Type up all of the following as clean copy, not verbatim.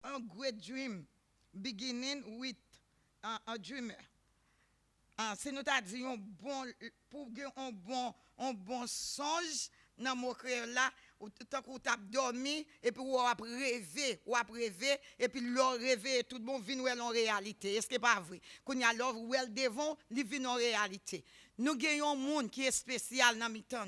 a great dream beginning with a dreamer. Si nous t'a dit pour un bon songe dans mon créole là, tant qu'on t'a dormi et puis ou a rêvé et puis l'on rêvé tout bon vient en réalité. Est-ce que pas vrai? Qu'on y a l'œuvre où elle devant, li vient en réalité. Nous gagnons un monde qui est spécial dans mi-temps.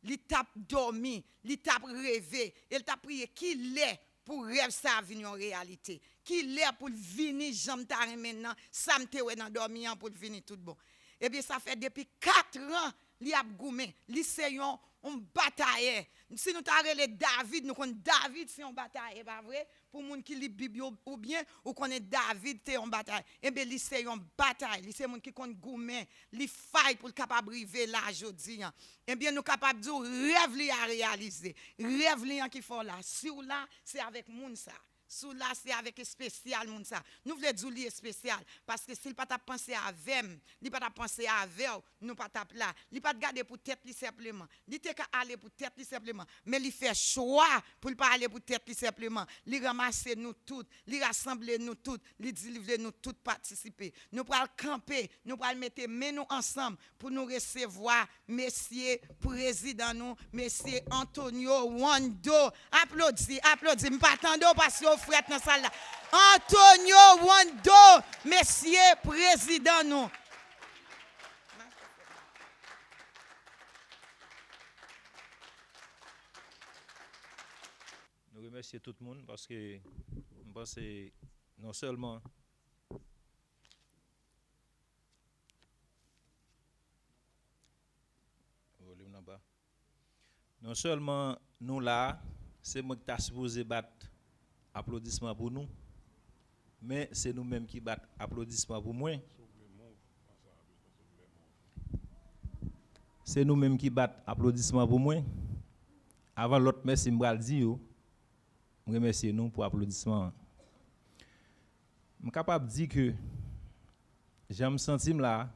Li t'a dormi, li t'a rêvé, elle t'a prié qui l'est pour rêve ça venir en réalité. Qui l'est pour venir j'aime ta maintenant, ça me te dans dormir pour venir tout bon. Et bien ça fait depuis 4 ans li a goumé, li c'est on bataille. Si nous t'arrêtons David, nous connaissons David c'est en bataille, pas vrai? Pour moun qui lit Bible ou bien ou connaît David c'est en bataille. Et bien li c'est en bataille, li c'est moun qui connaît goumé, li fight pour capable arriver là aujourd'hui. Et bien nous capable dire rêve li à réaliser. Rêve li qui font là. Si ou là c'est avec moun ça. Sous là, c'est avec spécial, moun ça. Nous voulons dire lié spécial. Parce que s'il pas t'a pensé à vem, il pas t'a pensé à vew, nous pas t'a là. Il pas garder pour tête li simplement. Il te ka aller pour tête li simplement. Mais il fait choix pour pas aller pour tête li simplement. Il ramasser nous toutes, il rassembler nous toutes, il dit veut nous toutes participer. Nous pral camper, nous pral mettre main nous ensemble pour nous recevoir messieurs président nous, monsieur Antonio Wando. Applaudis, m'attendez parce que frère dans salle là. Antonio Wando, monsieur président nous. Nous remercions tout le monde parce que je pense que non seulement nous là, c'est moi qui t'a supposé battre applaudissements pour nous, mais c'est nous-mêmes qui battons applaudissements pour moi. C'est nous-mêmes qui battons applaudissements pour moi. Avant l'autre, merci m'bral di yo. Je remercie nous pour applaudissements. Je suis capable de dire que j'aime sentir là,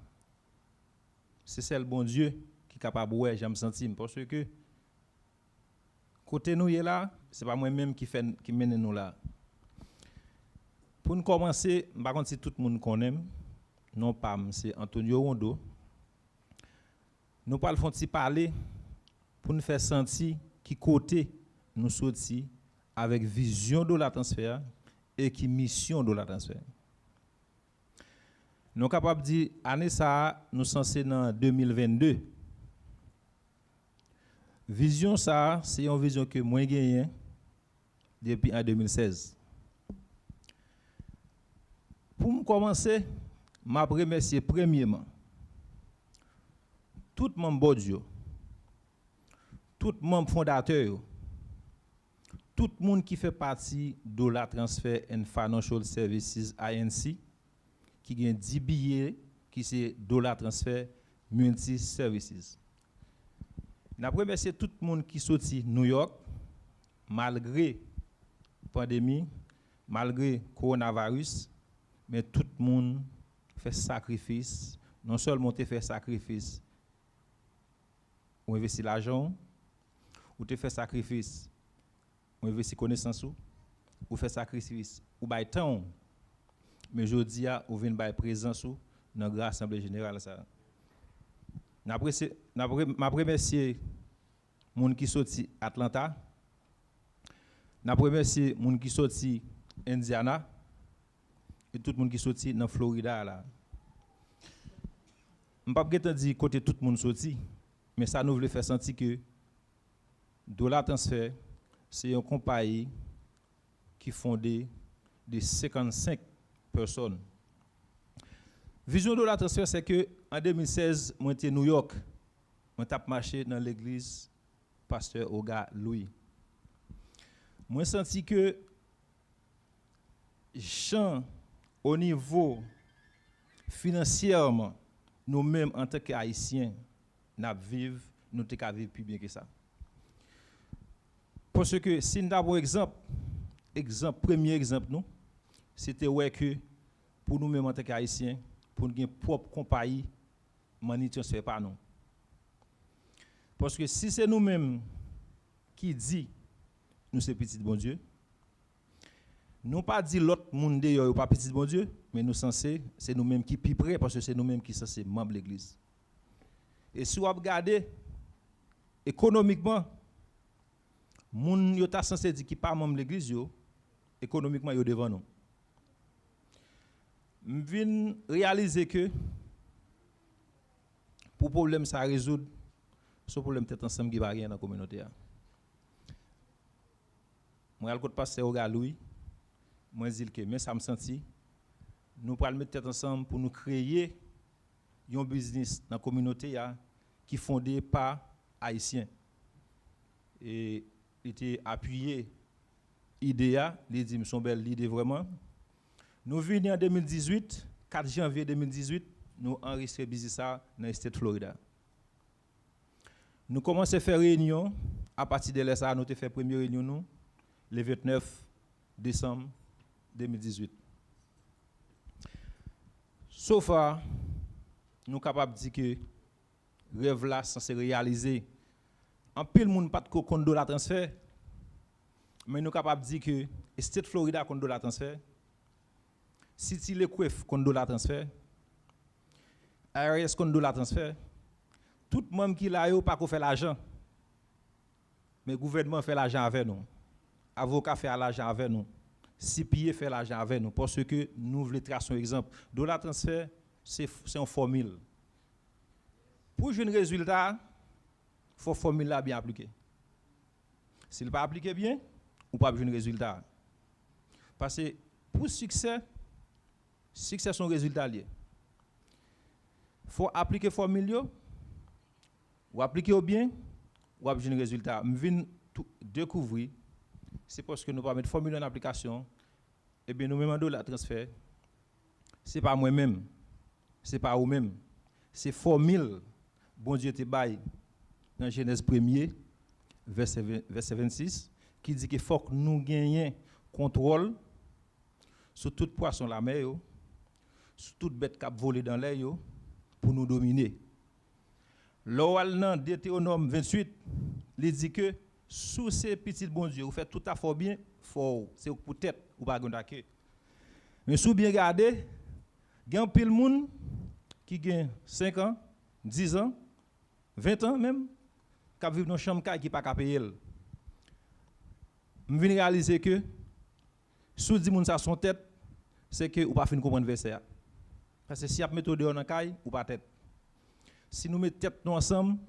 c'est le bon Dieu qui est capable de ouais, j'aime sentir parce que côté nous là, c'est pas moi-même qui mène nous là. Pour nous commencer, par contre si tout le monde connaît, non pas c'est Antonio Wando. Nous parlons font parler pour nous faire sentir qui côté nous sorti avec vision de la transfert et qui mission de la transfert. Nous sommes capables de dire année ça nous censé dans 2022. Vision ça c'est une vision que moi gagné depuis en 2016. Pour me commencer, je remercie premièrement tout membre Dieu, tout membre fondateur, tout le monde qui fait partie de la Transfer and Financial Services INC, qui a 10 billets, qui c'est Dollar Transfer Multi Services. Je remercie tout le monde qui sorti New York, malgré la pandémie, malgré le coronavirus, mais tout le monde fait sacrifice. Non seulement tu fait sacrifice, ou investir l'argent, ou tu fait sacrifice, ou investir connaissance, ou fait sacrifice, ou bay temps, mais je dis ou vient bay présence dans la Assemblée générale. Je remercie les gens qui sont sortis Atlanta, je remercie les gens qui sont sortis Indiana, et tout le monde qui sont sortis dans Florida. Je ne peux pas dire côté tout le monde sorti, mais ça nous veut faire sentir que Dollar Transfer, c'est une compagnie qui est fondée de 55 personnes. Vision de la transfert, c'est que en 2016, moi j'étais à New York, moi j'ai marché dans l'église Pasteur Oga Louis. Moi j'ai senti que Jean, au niveau financièrement, nous-mêmes en tant qu'Haïtiens, nous vivons plus bien que ça. Parce que si nous avons premier exemple, nous, c'était ouais que pour nous-mêmes en tant qu'Haïtiens, pour nous propre compagnie, money transfert par nous. Parce que si c'est nous-mêmes qui dit nous c'est petit bon Dieu, Nous pas dit l'autre monde yo pas petit bon Dieu, mais nous censés c'est nous-mêmes qui plus près parce que c'est nous-mêmes qui censés membres de l'église. Et si vous regardez économiquement moun yo ta censé dire qui pas membre de l'église yo économiquement yo devant nous. M'vinn réaliser que pour problème ça résoudre ce problème peut-être ensemble qui va rien dans la communauté. Moi le côté pasteur Louis moi dis que mais ça me senti nous pourrons mettre tête ensemble pour nous créer un business dans la communauté qui est fondé par haïtiens et il était appuyé IDEA, les dit sont belles idées vraiment. Nous venons en 2018, 4 janvier 2018, nous enregistrons business dans l'État de Florida. Nous commençons à faire réunion à partir de là nous avons fait première réunion nous le 29 décembre 2018. Sauf que nous sommes capables de dire que le rêve là censé réaliser. En pile monde pas de compte dollar transfert, mais nous sommes capables de dire que le State Florida compte dollar transfert, City Lequef compte dollar transfert, ARS compte dollar transfert, tout le monde qui là yo pas qu'on fait l'argent, mais le gouvernement fait l'argent avec nous, avocat fait l'argent avec nous. CPA fait l'argent avec nous parce que nous voulons tracer un exemple. Dollar transfert, c'est une formule. Pour jouer un résultat, il faut formule là bien appliquée. S'il n'est pas appliqué bien, ou pas jouer un résultat. Parce que pour succès son résultat lié. Il faut appliquer formule ou appliquer au bien ou jouer un résultat. Je viens découvrir c'est parce que nous pas mettre formule en application et bien nous demandons la transfert c'est pas moi-même c'est pas vous-même c'est formule bon Dieu te bail dans Genèse 1er verset 26 qui dit qu'il faut que nous gagnions contrôle sur tout poisson la mer sur toute bête qui a volé dans l'air pour nous dominer. L'oral dans Deutéronome 28 il dit que sous ces petits bon Dieu, vous faites tout à fait bien, fort, c'est pour tête ou pas gondaké. Mais sous bien regarder, il y a un pile monde qui gagne 5 ans, 10 ans, 20 ans même, qui vivent dans une chambre qui pas payer. Je viens réaliser que sous 10 monde ça son tête, c'est que ou pas fin comprendre verset. Parce que si a méthode dans caille ou pas tête. Si nous mettons tête nous ensemble,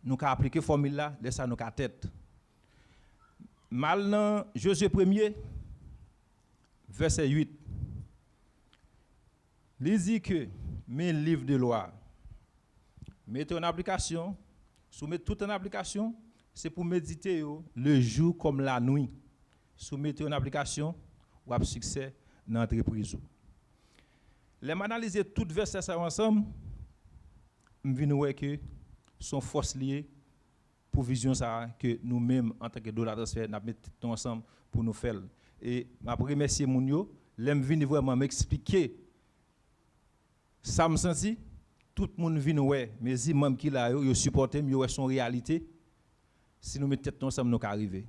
nous ca appliquer formule là, laisse ça nous ca tête. Mal dans Josué 1er, verset 8. Il dit que mes livres de loi, mettez en application, soumettez tout en application, c'est pour méditer le jour comme la nuit. Soumettez en application, ou avez succès dans l'entreprise. Les analyser tout verset ça ensemble, je viens voir que sont forces liées pour vision ça que nous-mêmes en tant que dollar transfert nous mettons ensemble pour nous faire. Et je remercie mon yo, l'aime venir vraiment m'expliquer ça me senti tout le monde vient ouais mais imams qui là yo supporter yo son réalité si nous mettons ensemble nous arriver.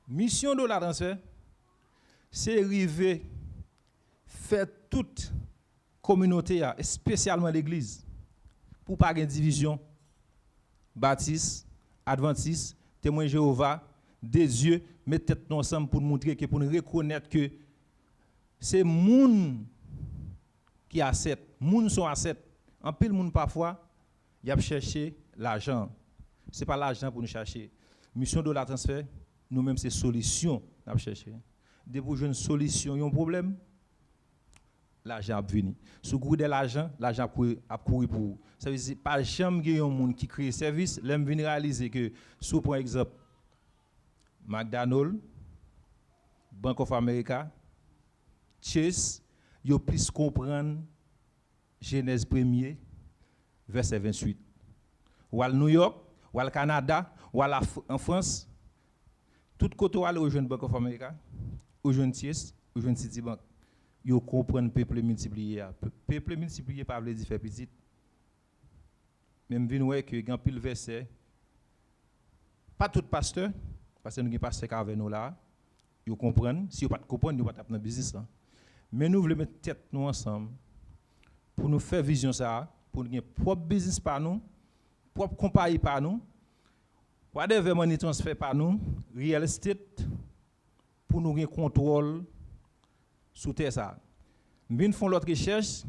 Mission dollar transfert c'est arriver faire toute communauté spécialement l'église pour pas une division baptiste, adventiste, témoin Jéhovah, des yeux, mettez tête ensemble pour montrer que pour nous reconnaître que c'est moun qui a 7, moun sont à 7. En pile moun parfois, y a cherché l'argent. C'est pas l'argent pour nous chercher. Mission de la transfert, nous-mêmes c'est solution n'a chercher. Dès pour une solution, y a un problème, l'argent a venu. Sous gros de l'argent a couru pour vous. Ça veut dire pas jamais un monde qui crée service, l'aime venir réaliser que sous par exemple McDonald's, Bank of America, Chase, yo plus comprendre Genèse 1er verset 28. Ou à New York, ou au Canada, ou en France, tout côté où aller au jeune Bank of America, au jeune Chase, au jeune Citibank. Yo comprendre peuple multiplié. Peuple multiplié pas veut dire faire petit. Même vinn ouais que grand pile verset pas tout pasteur parce que nous avons pasteur avec nous là, Vous comprenez? Si vous ne comprenez pas, vous ne pouvez pas dans le business. Là. Mais nous voulons mettre tête nous ensemble pour nous faire vision ça, pour nous avoir propre business par nous, propre compagnie par nous, whatever money transfert par nous, real estate, pour nous avoir contrôle sur terre ça. Nous faisons l'autre recherche,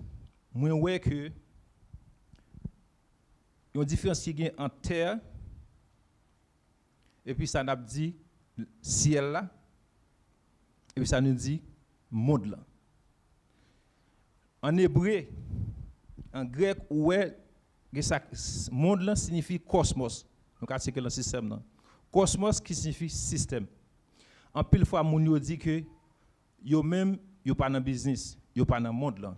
moi ouais que il y a une différence qui est entre terre et puis ça n'a dit ciel là et puis ça nous dit monde là. En hébreu, en grec, ouais, ça monde là signifie cosmos. Donc c'est que le système là. Cosmos qui signifie système. En pile fois moun yo dit que yo même yo pas dans business, yo pas dans monde là.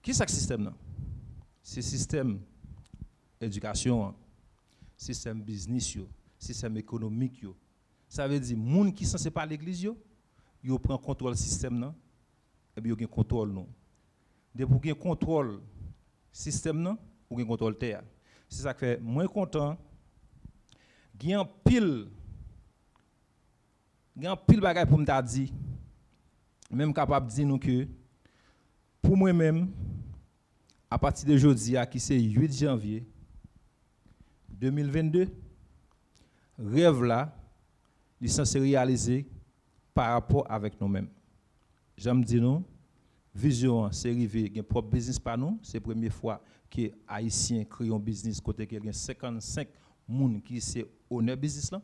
Qui ça système là? C'est système éducation, système business yo, système économique yo. Ça veut dire moun qui censé pas l'église yo prend contrôle système là et puis yo gen contrôle non. De pour gen contrôle système là, ou gen contrôle terre. C'est ça que fait moins content. Gen pile bagay pour me dire même capable dire nous que pour moi même à partir de jeudi qui c'est 8 janvier 2022 rêve là il censé réaliser par rapport avec nous-mêmes. J'aime dire nous vision c'est arrivé un propre business par nous, c'est la première fois que haïtien crée un business côté qu'il y a 55 moun qui c'est honneur business là.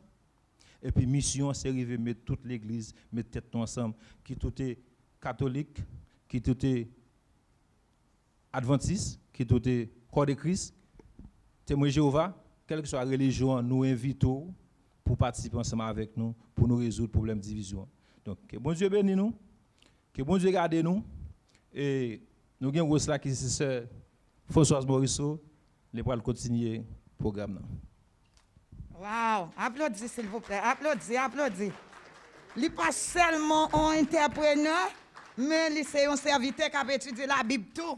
Et puis mission c'est arrivé mettre toute l'église mettre tête ensemble qui tout est catholique, qui tout est adventiste, qui tout est corps de Christ, témoin Jéhovah, quelle que soit la religion, nous invitons pour participer ensemble avec nous pour nous résoudre le problème de division. Donc que bon Dieu bénisse nous, que bon Dieu garde nous et nous avons là qui c'est Françoise Morisseau, les pour continuer le programme. Wow, applaudissez s'il vous plaît, applaudissez. Il n'est pas seulement un entrepreneur, mais c'est un serviteur qui a étudié la Bible tout.